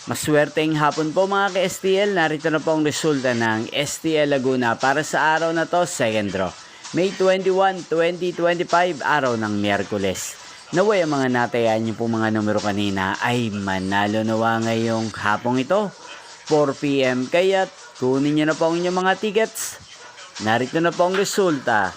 Maswerteng hapon po mga ka-STL, narito na po ang resulta ng STL Laguna para sa araw na to, second draw. May 21, 2025, araw ng Miyerkules. Naway ang mga natayaan niyo po mga numero kanina ay manalo nawa ngayong hapong ito, 4 PM. Kaya't kunin niyo na po ang inyong mga tickets. Narito na po ang resulta.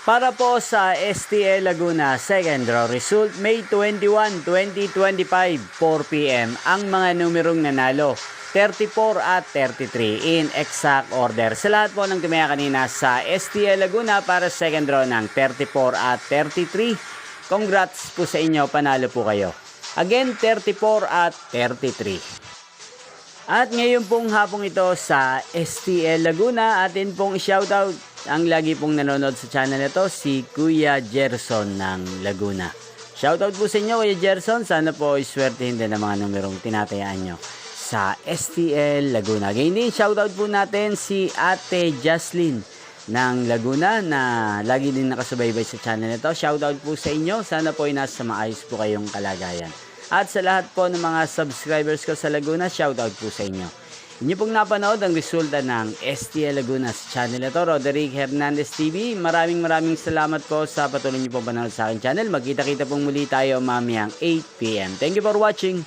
Para po sa STL Laguna second draw result, May 21, 2025, 4 PM, ang mga numerong nanalo, 34 at 33 in exact order. Sa lahat po ng tumaya kanina sa STL Laguna para second draw ng 34 at 33, congrats po sa inyo, panalo po kayo. Again, 34 at 33. At ngayon pong hapong ito sa STL Laguna, atin pong shoutout ang lagi pong nanonood sa channel na to, si Kuya Gerson ng Laguna. Shoutout po sa inyo Kuya Gerson, sana po iswertehin din ang mga numerong tinatayaan nyo sa STL Laguna. Ngayon din, shoutout po natin si Ate Jocelyn ng Laguna na lagi din nakasubaybay sa channel na to. Shoutout po sa inyo, sana po ay nasa maayos po kayong kalagayan. At sa lahat po ng mga subscribers ko sa Laguna, shoutout po sa inyo. Inyo pong napanood ang resulta ng STL Laguna sa channel ito, Roderick Hernandez TV. Maraming salamat po sa patuloy niyo pong panood sa aking channel. Magkita-kita pong muli tayo mamayang 8 PM. Thank you for watching.